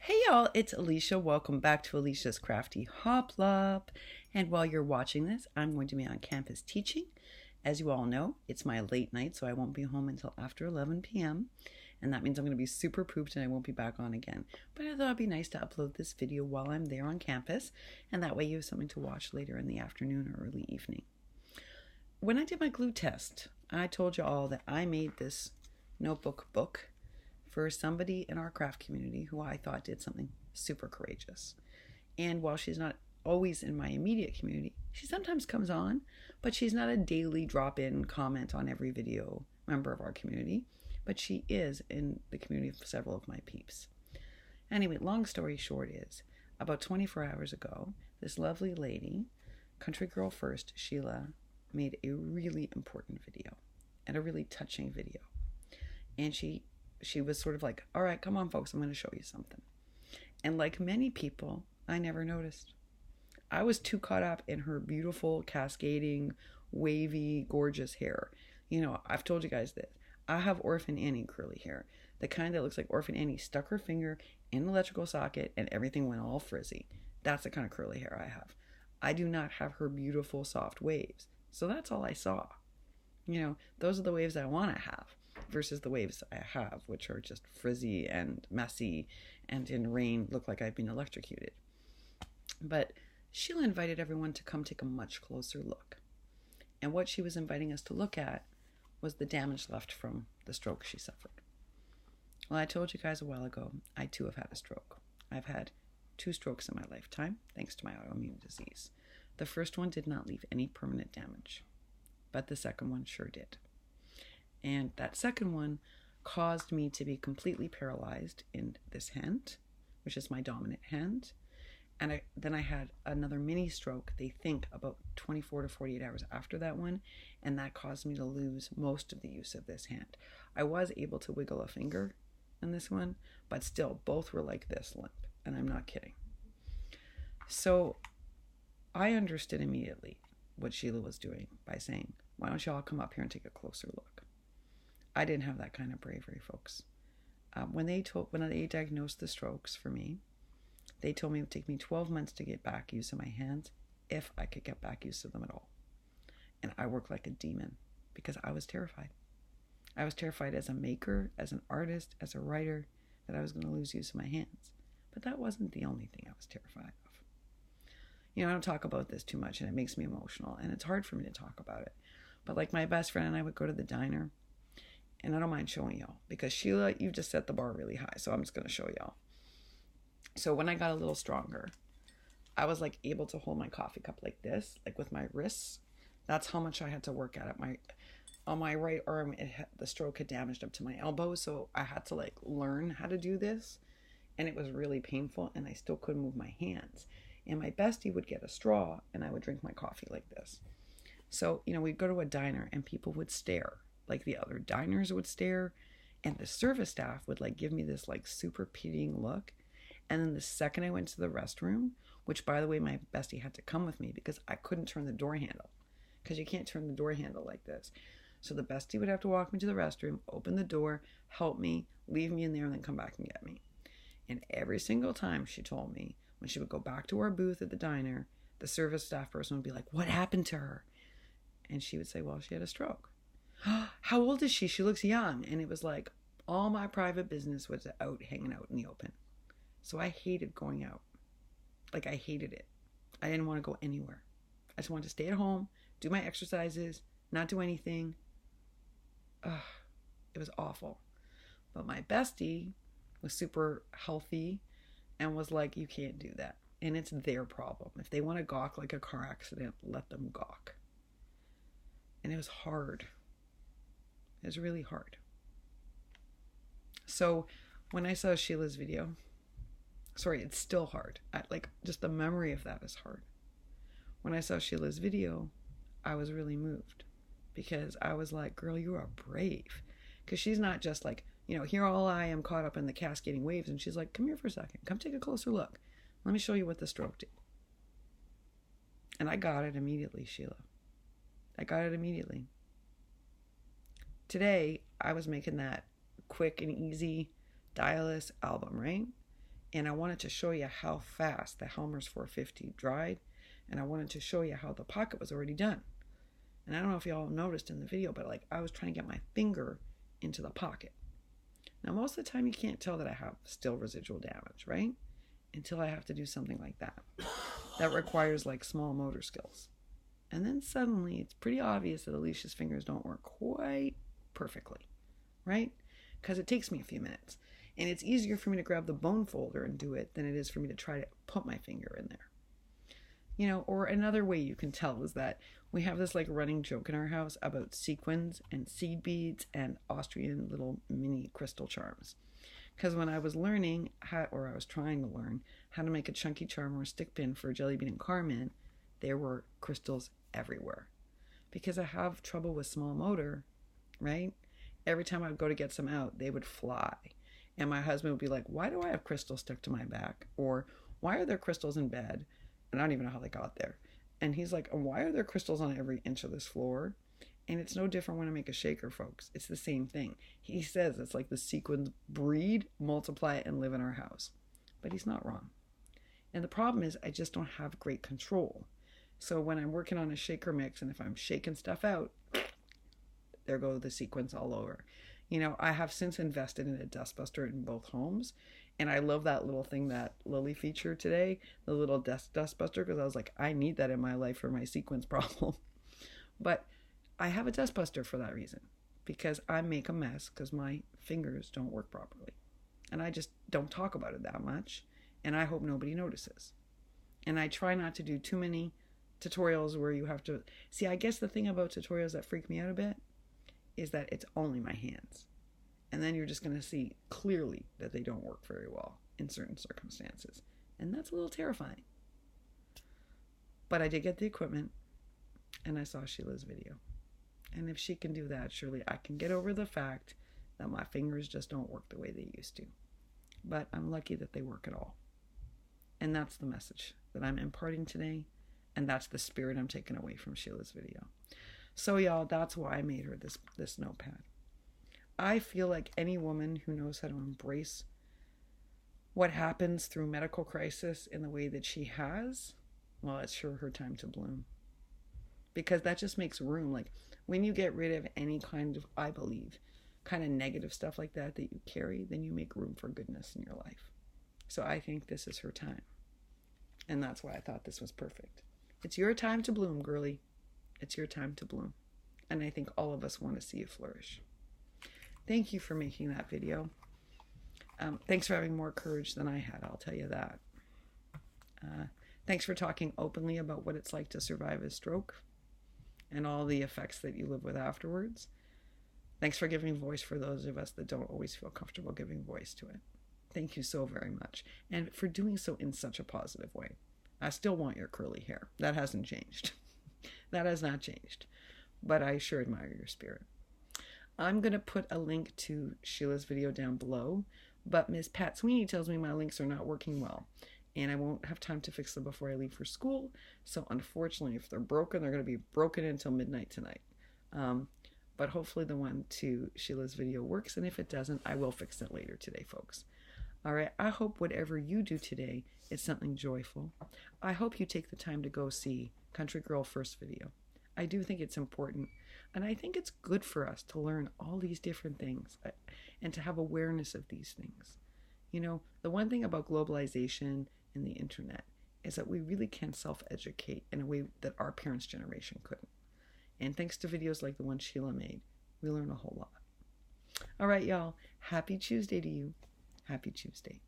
Hey y'all, it's Alicia. Welcome back to Alicia's Crafty Hoplop. And while you're watching this, I'm going to be on campus teaching. As you all know, it's my late night, so I won't be home until after 11 p.m. And that means I'm going to be super pooped and I won't be back on again. But I thought it'd be nice to upload this video while I'm there on campus, and that way you have something to watch later in the afternoon or early evening. When I did my glue test, I told you all that I made this notebook book for somebody in our craft community who I thought did something super courageous. And while she's not always in my immediate community, she sometimes comes on, but she's not a daily drop-in comment on every video member of our community, but she is in the community of several of my peeps. Anyway, long story short is, about 24 hours ago, this lovely lady, Country Girl First, Sheila, made a really important video and a really touching video. And she was sort of like, all right, come on, folks, I'm going to show you something. And like many people, I never noticed. I was too caught up in her beautiful, cascading, wavy, gorgeous hair. You know, I've told you guys this. I have Orphan Annie curly hair. The kind that looks like Orphan Annie stuck her finger in an electrical socket and everything went all frizzy. That's the kind of curly hair I have. I do not have her beautiful, soft waves. So that's all I saw. You know, those are the waves I want to have versus the waves I have, which are just frizzy and messy and in rain look like I've been electrocuted. But Sheila invited everyone to come take a much closer look. And what she was inviting us to look at was the damage left from the stroke she suffered. Well, I told you guys a while ago, I too have had a stroke. I've had 2 strokes in my lifetime, thanks to my autoimmune disease. The first one did not leave any permanent damage, but the second one sure did. And that second one caused me to be completely paralyzed in this hand, which is my dominant hand. And then I had another mini stroke, they think, about 24 to 48 hours after that one. And that caused me to lose most of the use of this hand. I was able to wiggle a finger in this one, but still, both were like this limp. And I'm not kidding. So I understood immediately what Sheila was doing by saying, why don't you all come up here and take a closer look? I didn't have that kind of bravery, folks. When they diagnosed the strokes for me, they told me it would take me 12 months to get back use of my hands, if I could get back use of them at all. And I worked like a demon because I was terrified. I was terrified as a maker, as an artist, as a writer, that I was going to lose use of my hands. But that wasn't the only thing I was terrified of. You know, I don't talk about this too much and it makes me emotional and it's hard for me to talk about it. But like my best friend and I would go to the diner, and I don't mind showing y'all because Sheila, you've just set the bar really high. So I'm just going to show y'all. So when I got a little stronger, I was like able to hold my coffee cup like this, like with my wrists. That's how much I had to work at it. On my right arm, the stroke had damaged up to my elbow. So I had to like learn how to do this. And it was really painful and I still couldn't move my hands. And my bestie would get a straw and I would drink my coffee like this. So, you know, we'd go to a diner and people would stare. Like the other diners would stare, and the service staff would like give me this like super pitying look. And then the second I went to the restroom, which by the way, my bestie had to come with me because I couldn't turn the door handle, because you can't turn the door handle like this. So the bestie would have to walk me to the restroom, open the door, help me, leave me in there, and then come back and get me. And every single time she told me, when she would go back to our booth at the diner, the service staff person would be like, what happened to her? And she would say, well, she had a stroke. How old is she? She looks young. And it was like all my private business was out hanging out in the open. So I hated going out. Like I hated it. I didn't want to go anywhere. I just wanted to stay at home, do my exercises, not do anything. It was awful. But my bestie was super healthy and was like, you can't do that. And it's their problem. If they want to gawk like a car accident, let them gawk. And it was hard. It was really hard. So when I saw Sheila's video, sorry, it's still hard. Like just the memory of that is hard. When I saw Sheila's video, I was really moved because I was like, girl, you are brave. Because she's not just like, you know, here all I am caught up in the cascading waves. And she's like, come here for a second. Come take a closer look. Let me show you what the stroke did. And I got it immediately, Sheila. I got it immediately. Today, I was making that quick and easy dial-less album, right? And I wanted to show you how fast the Helmar's 450 dried. And I wanted to show you how the pocket was already done. And I don't know if y'all noticed in the video, but like I was trying to get my finger into the pocket. Now, most of the time you can't tell that I have still residual damage, right? Until I have to do something like that. That requires like small motor skills. And then suddenly it's pretty obvious that Alicia's fingers don't work quite perfectly, right? Because it takes me a few minutes. And it's easier for me to grab the bone folder and do it than it is for me to try to put my finger in there. You know, or another way you can tell is that we have this like running joke in our house about sequins and seed beads and Austrian little mini crystal charms. Because when I was learning how, or I was trying to learn how to make a chunky charm or a stick pin for Jelly Bean and Carmen, there were crystals everywhere. Because I have trouble with small motor, right? Every time I would go to get some out, they would fly. And my husband would be like, why do I have crystals stuck to my back? Or why are there crystals in bed? And I don't even know how they got there. And he's like, why are there crystals on every inch of this floor? And it's no different when I make a shaker, folks. It's the same thing. He says it's like the sequins breed, multiply, and live in our house. But he's not wrong. And the problem is I just don't have great control. So when I'm working on a shaker mix and if I'm shaking stuff out, there go the sequins all over. You know, I have since invested in a dustbuster in both homes. And I love that little thing that Lily featured today, the little dustbuster, because I was like, I need that in my life for my sequins problem. But I have a dustbuster for that reason, because I make a mess because my fingers don't work properly. And I just don't talk about it that much. And I hope nobody notices. And I try not to do too many tutorials where you have to... See, I guess the thing about tutorials that freak me out a bit is that it's only my hands. And then you're just going to see clearly that they don't work very well in certain circumstances. And that's a little terrifying. But I did get the equipment, and I saw Sheila's video. And if she can do that, surely I can get over the fact that my fingers just don't work the way they used to. But I'm lucky that they work at all. And that's the message that I'm imparting today. And that's the spirit I'm taking away from Sheila's video. So y'all, that's why I made her this notepad. I feel like any woman who knows how to embrace what happens through medical crisis in the way that she has, well, it's sure her time to bloom. Because that just makes room. Like when you get rid of any kind of, I believe, kind of negative stuff like that you carry, then you make room for goodness in your life. So I think this is her time. And that's why I thought this was perfect. It's your time to bloom, girly. It's your time to bloom. And I think all of us want to see you flourish. Thank you for making that video. Thanks for having more courage than I had, I'll tell you that. Thanks for talking openly about what it's like to survive a stroke and all the effects that you live with afterwards. Thanks for giving voice for those of us that don't always feel comfortable giving voice to it. Thank you so very much. And for doing so in such a positive way. I still want your curly hair. That hasn't changed. That has not changed. But I sure admire your spirit. I'm going to put a link to Sheila's video down below, but Miss Pat Sweeney tells me my links are not working well, and I won't have time to fix them before I leave for school, so unfortunately, if they're broken, they're going to be broken until midnight tonight. But hopefully the one to Sheila's video works, and if it doesn't, I will fix it later today, folks. All right, I hope whatever you do today is something joyful. I hope you take the time to go see Country Girl First video. I do think it's important. And I think it's good for us to learn all these different things and to have awareness of these things. You know, the one thing about globalization and the internet is that we really can self-educate in a way that our parents' generation couldn't. And thanks to videos like the one Sheila made, we learn a whole lot. All right, y'all. Happy Tuesday to you. Happy Tuesday.